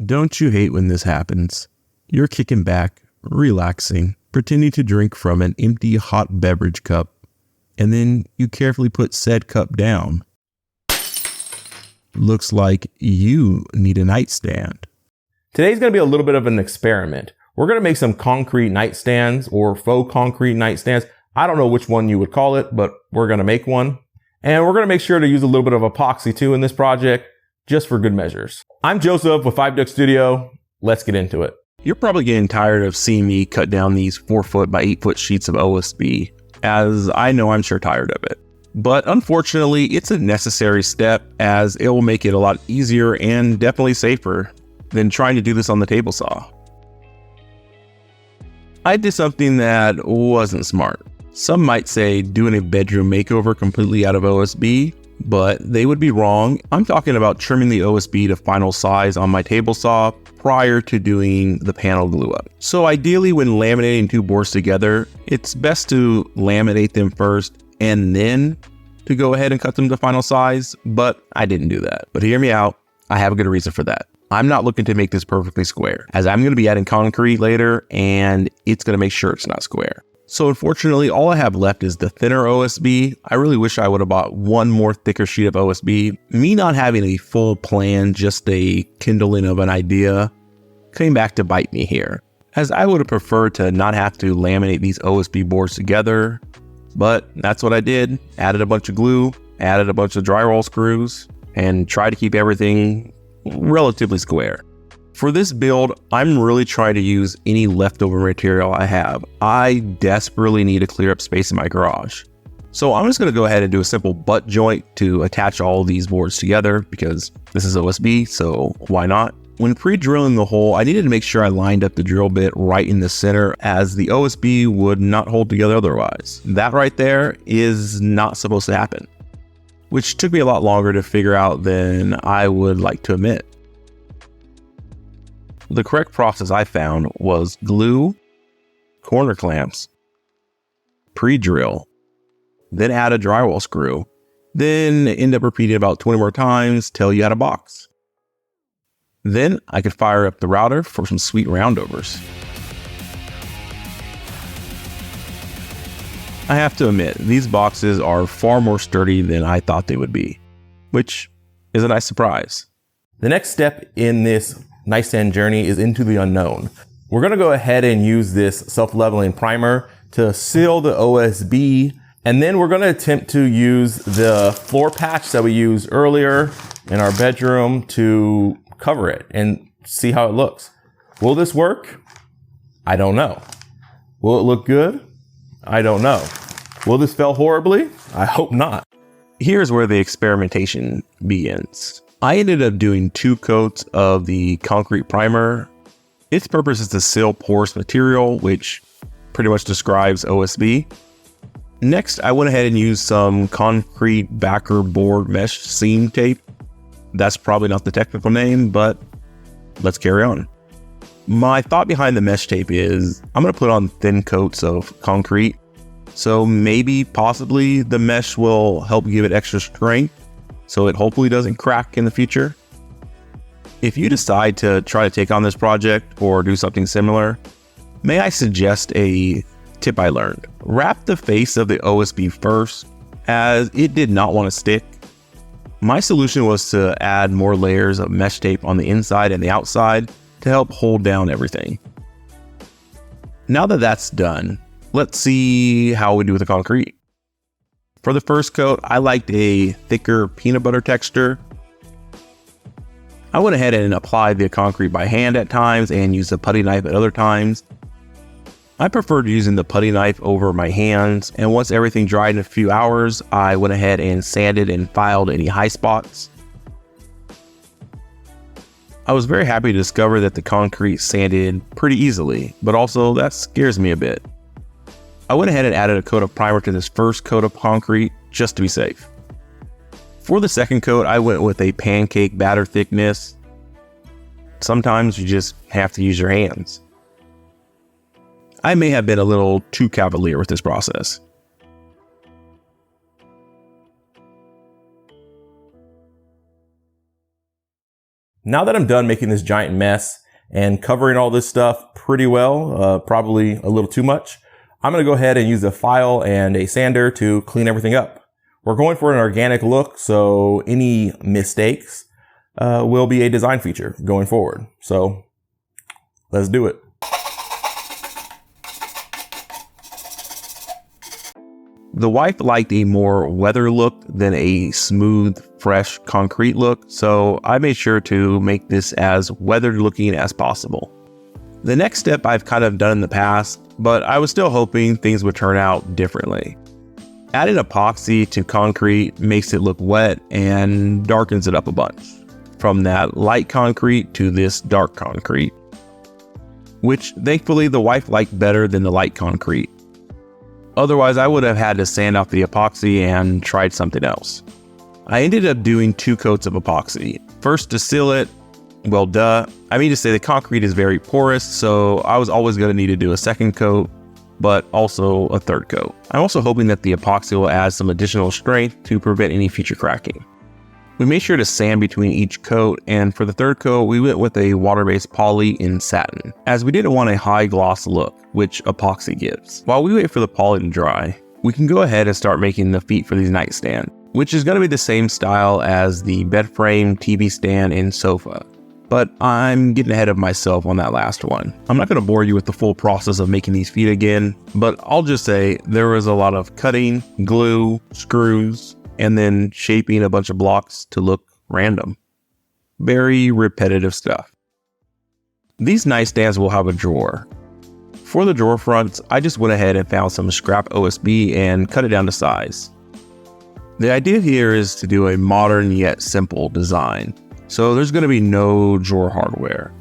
Don't you hate when this happens? You're kicking back, relaxing, pretending to drink from an empty hot beverage cup, and then you carefully put said cup down. Looks like you need a nightstand. Today's going to be a little bit of an experiment. We're going to make some concrete nightstands or faux concrete nightstands. I don't know which one you would call it, but we're going to make one. And we're going to make sure to use a little bit of epoxy too in this project, just for good measures. I'm Joseph with 5 Duck Studio. Let's get into it. You're probably getting tired of seeing me cut down these 4 foot by 8 foot sheets of OSB, as I know I'm sure tired of it. But unfortunately, it's a necessary step as it will make it a lot easier and definitely safer than trying to do this on the table saw. I did something that wasn't smart. Some might say doing a bedroom makeover completely out of OSB, but they would be wrong. I'm talking about trimming the OSB to final size on my table saw prior to doing the panel glue up. So ideally, when laminating 2 boards together, it's best to laminate them first and then to go ahead and cut them to final size, but I didn't do that. But hear me out, I have a good reason for that. I'm not looking to make this perfectly square, as I'm going to be adding concrete later and it's going to make sure it's not square. So unfortunately, all I have left is the thinner OSB. I really wish I would have bought one more thicker sheet of OSB. Me not having a full plan, just a kindling of an idea, came back to bite me here, as I would have preferred to not have to laminate these OSB boards together. But that's what I did. Added a bunch of glue, added a bunch of drywall screws, and tried to keep everything relatively square. For this build, I'm really trying to use any leftover material I have. I desperately need to clear up space in my garage. So I'm just going to go ahead and do a simple butt joint to attach all these boards together because this is OSB, so why not? When pre-drilling the hole, I needed to make sure I lined up the drill bit right in the center, as the OSB would not hold together otherwise. That right there is not supposed to happen, which took me a lot longer to figure out than I would like to admit. The correct process I found was glue, corner clamps, pre-drill, then add a drywall screw, then end up repeating about 20 more times till you had a box. Then I could fire up the router for some sweet roundovers. I have to admit, these boxes are far more sturdy than I thought they would be, which is a nice surprise. The next step in this nightstand journey is into the unknown. We're going to go ahead and use this self-leveling primer to seal the OSB, and then we're going to attempt to use the floor patch that we used earlier in our bedroom to cover it and see how it looks. Will this work? I don't know. Will it look good? I don't know. Will this fail horribly? I hope not. Here's where the experimentation begins. I ended up doing 2 coats of the concrete primer. Its purpose is to seal porous material, which pretty much describes OSB. Next, I went ahead and used some concrete backer board mesh seam tape. That's probably not the technical name, but let's carry on. My thought behind the mesh tape is I'm going to put on thin coats of concrete. So maybe, possibly, the mesh will help give it extra strength so it hopefully doesn't crack in the future. If you decide to try to take on this project or do something similar, may I suggest a tip I learned. Wrap the face of the OSB first, as it did not want to stick. My solution was to add more layers of mesh tape on the inside and the outside to help hold down everything. Now that that's done, let's see how we do with the concrete. For the first coat, I liked a thicker peanut butter texture. I went ahead and applied the concrete by hand at times and used a putty knife at other times. I preferred using the putty knife over my hands, and once everything dried in a few hours, I went ahead and sanded and filed any high spots. I was very happy to discover that the concrete sanded pretty easily, but also that scares me a bit. I went ahead and added a coat of primer to this first coat of concrete just to be safe. For the second coat, I went with a pancake batter thickness. Sometimes you just have to use your hands. I may have been a little too cavalier with this process. Now that I'm done making this giant mess and covering all this stuff pretty well, probably a little too much, I'm going to go ahead and use a file and a sander to clean everything up. We're going for an organic look, so any mistakes will be a design feature going forward. So let's do it. The wife liked a more weathered look than a smooth, fresh concrete look, so I made sure to make this as weathered looking as possible. The next step I've kind of done in the past, but I was still hoping things would turn out differently. Adding epoxy to concrete makes it look wet and darkens it up a bunch, from that light concrete to this dark concrete, which thankfully the wife liked better than the light concrete. Otherwise, I would have had to sand off the epoxy and tried something else. I ended up doing 2 coats of epoxy. First to seal it, well duh, I mean to say the concrete is very porous, so I was always going to need to do a second coat, but also a third coat. I'm also hoping that the epoxy will add some additional strength to prevent any future cracking. We made sure to sand between each coat, and for the third coat, we went with a water-based poly in satin, as we didn't want a high gloss look, which epoxy gives. While we wait for the poly to dry, we can go ahead and start making the feet for these nightstands, which is going to be the same style as the bed frame, TV stand, and sofa. But I'm getting ahead of myself on that last one. I'm not going to bore you with the full process of making these feet again, but I'll just say there was a lot of cutting, glue, screws, and then shaping a bunch of blocks to look random. Very repetitive stuff. These nightstands will have a drawer. For the drawer fronts, I just went ahead and found some scrap OSB and cut it down to size. The idea here is to do a modern yet simple design, so there's going to be no drawer hardware.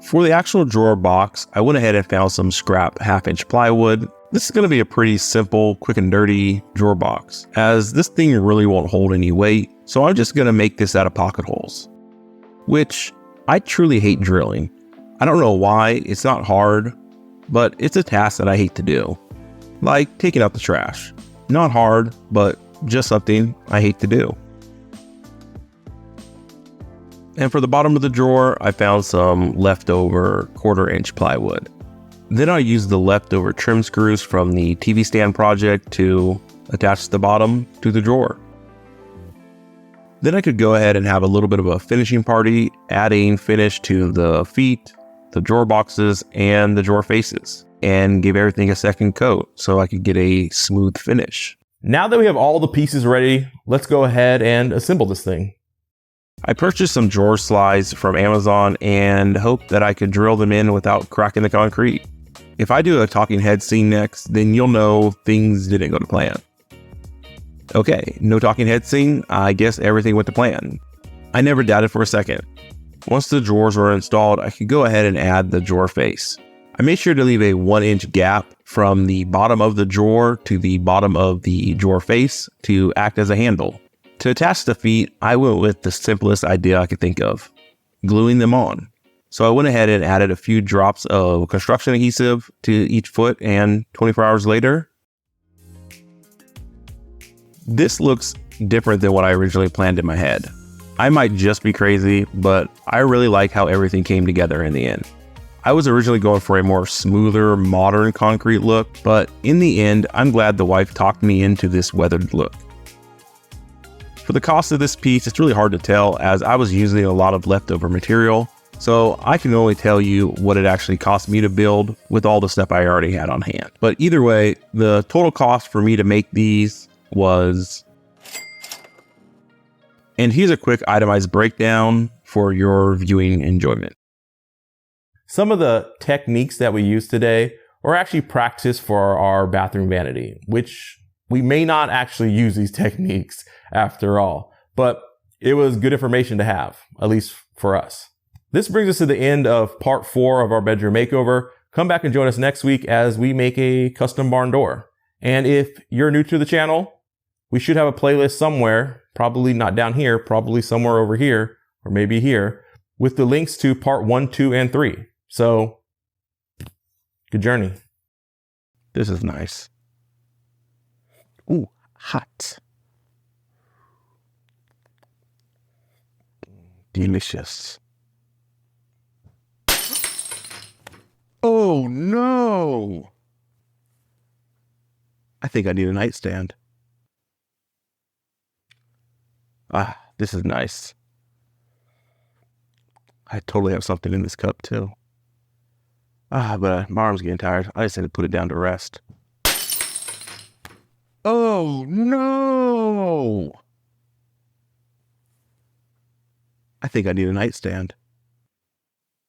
For the actual drawer box, I went ahead and found some scrap 1/2-inch plywood. This is going to be a pretty simple, quick and dirty drawer box, as this thing really won't hold any weight, so I'm just going to make this out of pocket holes, which I truly hate drilling. I don't know why, it's not hard, but it's a task that I hate to do. Like taking out the trash. Not hard, but just something I hate to do. And for the bottom of the drawer, I found some leftover 1/4-inch plywood. Then I used the leftover trim screws from the TV stand project to attach the bottom to the drawer. Then I could go ahead and have a little bit of a finishing party, adding finish to the feet, the drawer boxes, and the drawer faces, and give everything a second coat so I could get a smooth finish. Now that we have all the pieces ready, let's go ahead and assemble this thing. I purchased some drawer slides from Amazon and hoped that I could drill them in without cracking the concrete. If I do a talking head scene next, then you'll know things didn't go to plan. Okay, no talking head scene, I guess everything went to plan. I never doubted for a second. Once the drawers were installed, I could go ahead and add the drawer face. I made sure to leave a 1-inch gap from the bottom of the drawer to the bottom of the drawer face to act as a handle. To attach the feet, I went with the simplest idea I could think of, gluing them on. So I went ahead and added a few drops of construction adhesive to each foot, and 24 hours later, this looks different than what I originally planned in my head. I might just be crazy, but I really like how everything came together in the end. I was originally going for a more smoother, modern concrete look, but in the end, I'm glad the wife talked me into this weathered look. For the cost of this piece, it's really hard to tell as I was using a lot of leftover material. So I can only tell you what it actually cost me to build with all the stuff I already had on hand. But either way, the total cost for me to make these was... And here's a quick itemized breakdown for your viewing enjoyment. Some of the techniques that we use today are actually practiced for our bathroom vanity, which we may not actually use these techniques after all, but it was good information to have, at least for us. This brings us to the end of part 4 of our bedroom makeover. Come back and join us next week as we make a custom barn door. And if you're new to the channel, we should have a playlist somewhere, probably not down here, probably somewhere over here, or maybe here, with the links to part 1, 2, and 3. So, good journey. This is nice. Ooh, hot. Delicious. Oh no! I think I need a nightstand. Ah, this is nice. I totally have something in this cup too. Ah, but my arm's getting tired. I just had to put it down to rest. Oh no! I think I need a nightstand.